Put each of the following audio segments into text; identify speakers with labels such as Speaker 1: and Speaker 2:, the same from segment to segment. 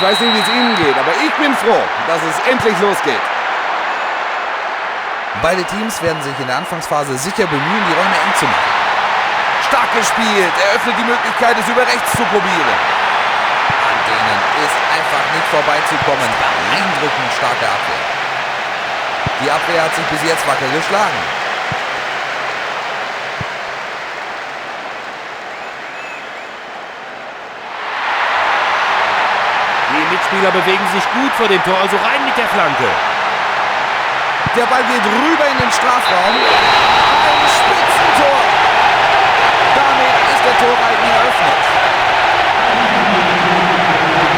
Speaker 1: weiß nicht, wie es Ihnen geht, aber ich bin froh, dass es endlich losgeht.
Speaker 2: Beide Teams werden sich in der Anfangsphase sicher bemühen, die Räume eng zu machen. Stark gespielt, er öffnet die Möglichkeit, es über rechts zu probieren. An denen ist einfach nicht vorbeizukommen. Beeindruckend starke Abwehr. Die Abwehr hat sich bis jetzt wacker geschlagen.
Speaker 3: Die Mitspieler bewegen sich gut vor dem Tor, also rein mit der Flanke.
Speaker 2: Der Ball geht rüber in den Strafraum. Ein Spitzentor. Damit ist der Torreigen eröffnet.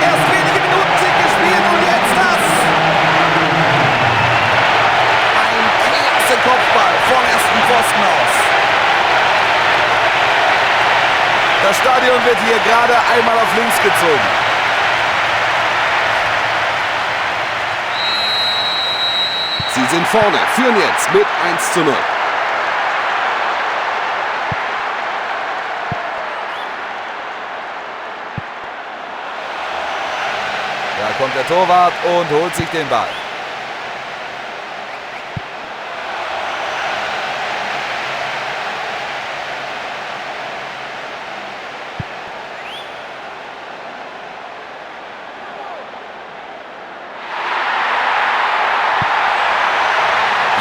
Speaker 2: Erst wenige Minuten sind gespielt und jetzt das. Ein klasse Kopfball vom ersten Pfosten aus.
Speaker 1: Das Stadion wird hier gerade einmal auf links gezogen. Sie sind vorne, führen jetzt mit 1:0.
Speaker 2: Da kommt der Torwart und holt sich den Ball.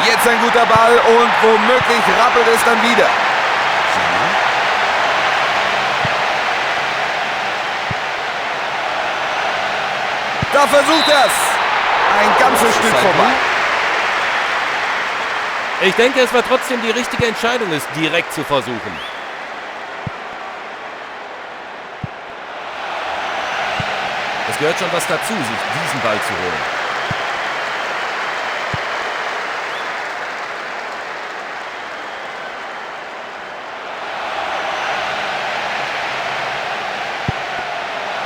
Speaker 1: Jetzt ein guter Ball und womöglich rappelt es dann wieder. Da versucht er es. Ein ganzes Stück vorbei.
Speaker 3: Ich denke, es war trotzdem die richtige Entscheidung, es direkt zu versuchen. Es gehört schon was dazu, sich diesen Ball zu holen.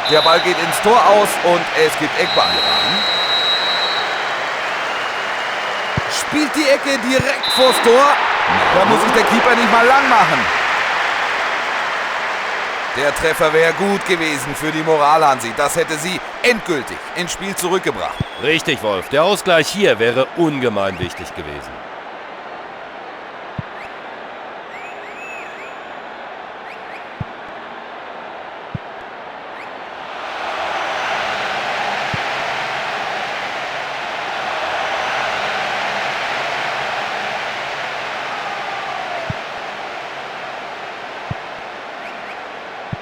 Speaker 2: Der Ball geht ins Tor aus und es gibt Eckball. Spielt die Ecke direkt vors Tor. Da muss sich der Keeper nicht mal lang machen. Der Treffer wäre gut gewesen für die Moral, Hansi. Das hätte sie endgültig ins Spiel zurückgebracht.
Speaker 3: Richtig, Wolf. Der Ausgleich hier wäre ungemein wichtig gewesen.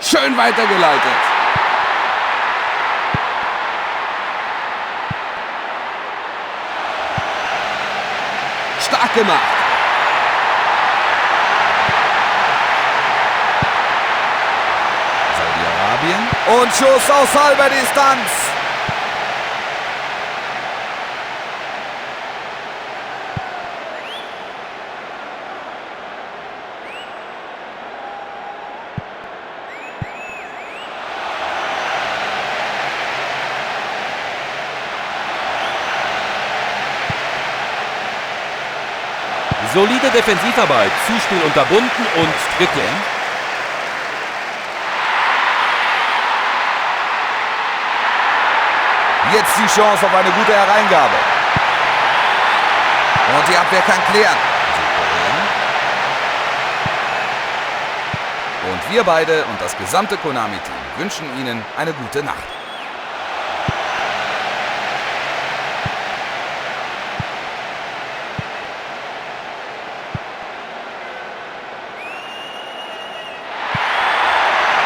Speaker 1: Schön weitergeleitet. Stark gemacht.
Speaker 2: Saudi-Arabien. Und Schuss aus halber Distanz.
Speaker 3: Solide Defensivarbeit, Zuspiel unterbunden und Dribbling.
Speaker 2: Jetzt die Chance auf eine gute Hereingabe. Und die Abwehr kann klären. Und wir beide und das gesamte Konami-Team wünschen Ihnen eine gute Nacht.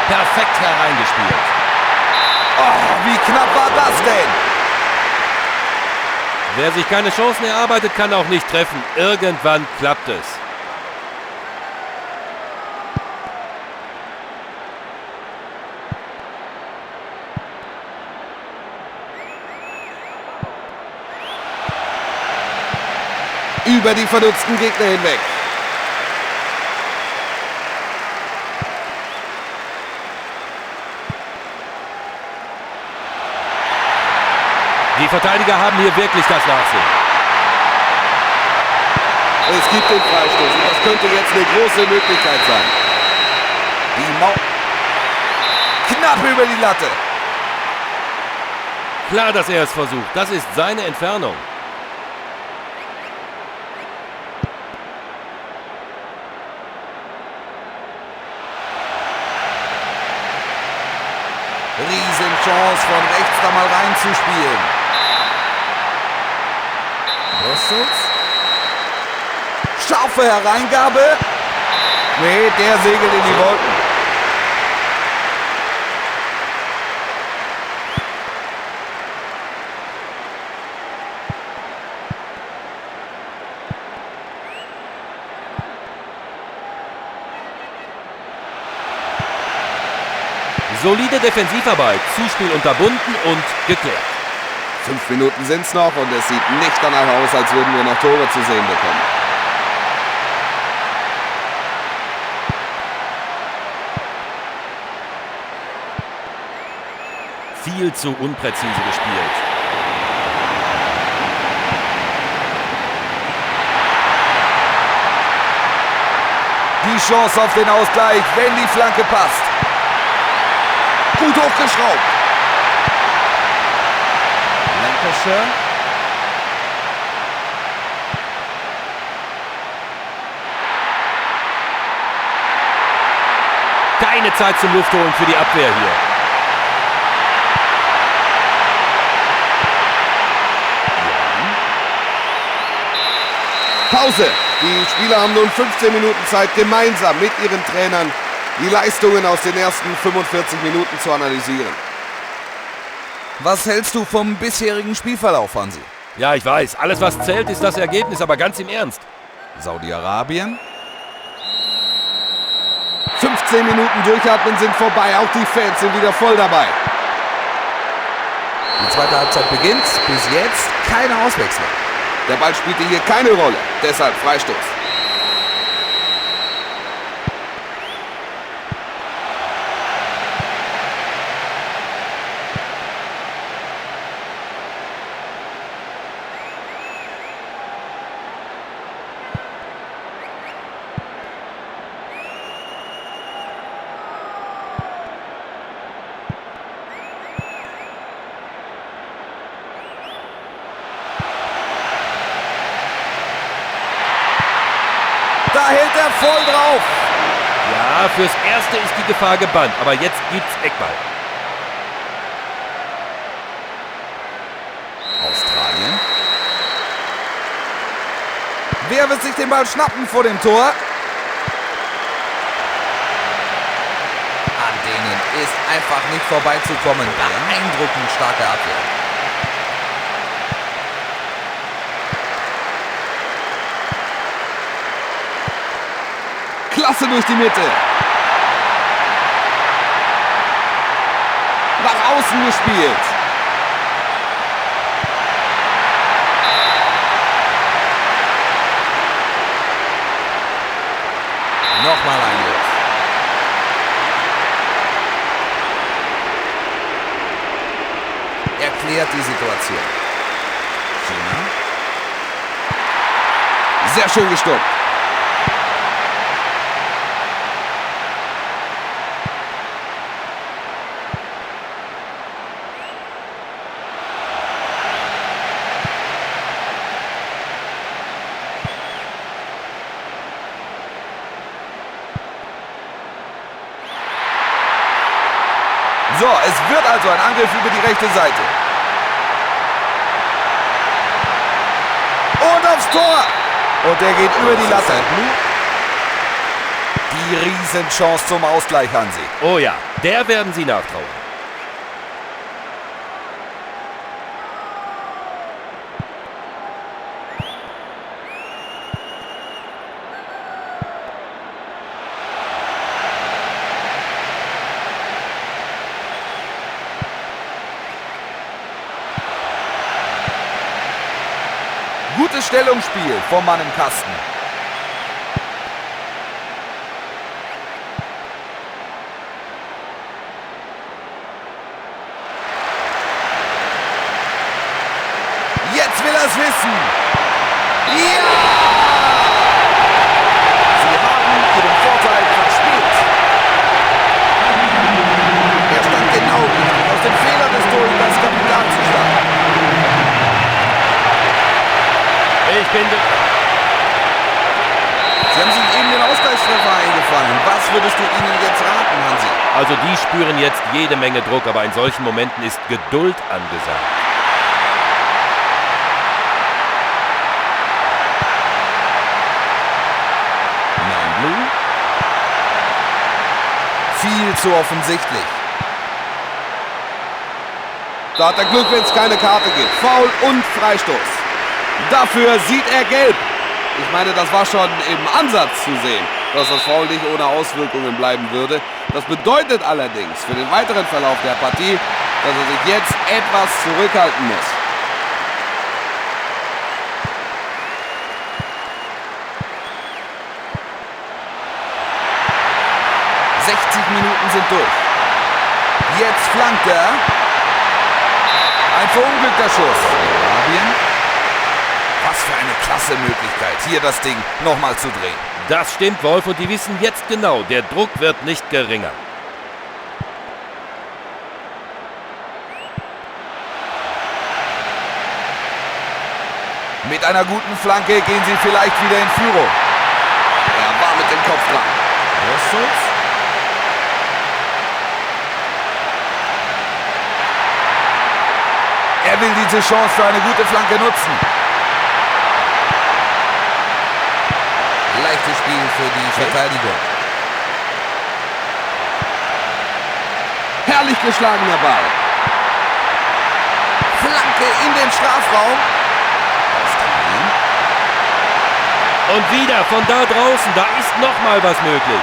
Speaker 3: Perfekt hereingespielt.
Speaker 2: Oh, wie knapp war das denn?
Speaker 3: Wer sich keine Chancen erarbeitet, kann auch nicht treffen. Irgendwann klappt es.
Speaker 1: Über die verdutzten Gegner hinweg.
Speaker 3: Die Verteidiger haben hier wirklich das Nachsehen.
Speaker 1: Es gibt den Freistoß und das könnte jetzt eine große Möglichkeit sein.
Speaker 2: Die Knapp über die Latte.
Speaker 3: Klar, dass er es versucht. Das ist seine Entfernung.
Speaker 2: Riesenchance von rechts da mal reinzuspielen. Brustels. Scharfe Hereingabe.
Speaker 1: Nee, der segelt in die Wolken.
Speaker 3: Solide Defensivarbeit, Zuspiel unterbunden und geklärt.
Speaker 1: 5 Minuten sind's noch und es sieht nicht danach aus, als würden wir noch Tore zu sehen bekommen.
Speaker 3: Viel zu unpräzise gespielt.
Speaker 1: Die Chance auf den Ausgleich, wenn die Flanke passt. Gut hochgeschraubt.
Speaker 2: Lancashire.
Speaker 3: Keine Zeit zum Luftholen für die Abwehr hier.
Speaker 1: Pause. Die Spieler haben nun 15 Minuten Zeit, gemeinsam mit ihren Trainern die Leistungen aus den ersten 45 Minuten zu analysieren.
Speaker 2: Was hältst du vom bisherigen Spielverlauf, Hansi?
Speaker 3: Ja, ich weiß. Alles, was zählt, ist das Ergebnis, aber ganz im Ernst.
Speaker 2: Saudi-Arabien.
Speaker 1: 15 Minuten durchatmen sind vorbei. Auch die Fans sind wieder voll dabei.
Speaker 2: Die zweite Halbzeit beginnt. Bis jetzt keine Auswechslung.
Speaker 1: Der Ball spielte hier keine Rolle. Deshalb Freistoß. Da hält er voll drauf.
Speaker 3: Ja, fürs Erste ist die Gefahr gebannt, aber jetzt gibt's Eckball.
Speaker 2: Australien. Wer wird sich den Ball schnappen vor dem Tor? An denen ist einfach nicht vorbeizukommen. Beeindruckend starke Abwehr.
Speaker 1: Klasse durch die Mitte. Nach außen gespielt.
Speaker 2: Nochmal Einwurf. Erklärt die Situation. China.
Speaker 1: Sehr schön gestoppt.
Speaker 2: So, es wird also ein Angriff über die rechte Seite.
Speaker 1: Und aufs Tor. Und der geht über die Latte.
Speaker 2: Die Riesenchance zum Ausgleich, Hansi.
Speaker 3: Oh ja, der werden sie nachtrauern.
Speaker 2: Gutes Stellungsspiel vom Mann im Kasten. Jetzt will er es wissen. Ja! Sie haben ihren Vorteil verspielt. Er stand genau richtig. Aus dem Fehler des Torhüters Kapital zu starten. Sie haben sich eben den Ausgleichstreffer eingefangen. Was würdest du ihnen jetzt raten, Hansi?
Speaker 3: Also die spüren jetzt jede Menge Druck, aber in solchen Momenten ist Geduld angesagt.
Speaker 2: Blue. Viel zu offensichtlich.
Speaker 1: Da hat er Glück, wenn es keine Karte gibt. Foul und Freistoß. Dafür sieht er gelb. Ich meine, das war schon im Ansatz zu sehen, dass das Foul nicht ohne Auswirkungen bleiben würde. Das bedeutet allerdings für den weiteren Verlauf der Partie, dass er sich jetzt etwas zurückhalten muss.
Speaker 2: Minuten sind durch. Jetzt flankt er. Ein verunglückter Schuss. Arabien. Was für eine klasse Möglichkeit, hier das Ding nochmal zu drehen.
Speaker 3: Das stimmt, Wolf, und die wissen jetzt genau, der Druck wird nicht geringer.
Speaker 2: Mit einer guten Flanke gehen sie vielleicht wieder in Führung.
Speaker 1: Er war mit dem Kopf dran.
Speaker 2: Rostos. Er will diese Chance für eine gute Flanke nutzen. Leichtes Spiel für die Verteidigung.
Speaker 1: Herrlich geschlagener Ball.
Speaker 2: Flanke in den Strafraum.
Speaker 3: Und wieder von da draußen, da ist noch mal was möglich.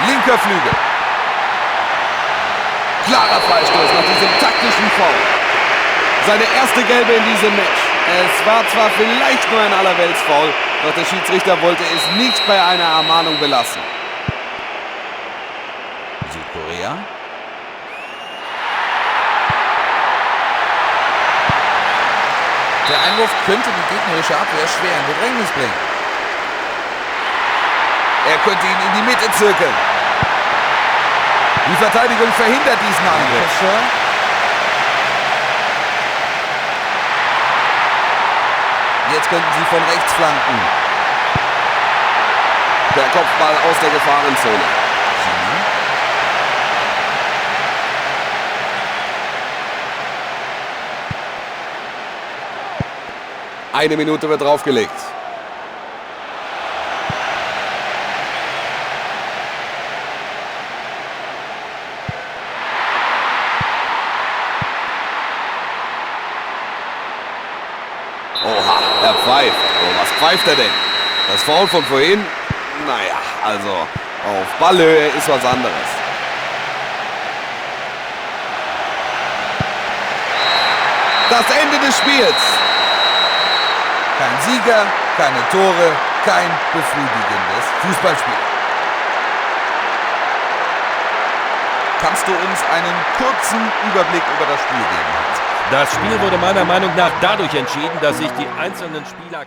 Speaker 2: Linker Flügel.
Speaker 1: Klarer Freistoß nach diesem taktischen Foul. Seine erste Gelbe in diesem Match. Es war zwar vielleicht nur ein Allerweltsfoul, doch der Schiedsrichter wollte es nicht bei einer Ermahnung belassen.
Speaker 2: Südkorea. Der Einwurf könnte die gegnerische Abwehr schwer in Bedrängnis bringen. Er könnte ihn in die Mitte zirkeln. Die Verteidigung verhindert diesen Angriff. Jetzt könnten sie von rechts flanken.
Speaker 1: Der Kopfball aus der Gefahrenzone. Eine Minute wird draufgelegt. Oha, er pfeift. Oh, was pfeift er denn? Das Foul von vorhin? Naja, also auf Ballhöhe ist was anderes. Das Ende des Spiels.
Speaker 2: Kein Sieger, keine Tore, kein befriedigendes Fußballspiel. Kannst du uns einen kurzen Überblick über das Spiel geben, Hans?
Speaker 3: Das Spiel wurde meiner Meinung nach dadurch entschieden, dass sich die einzelnen Spieler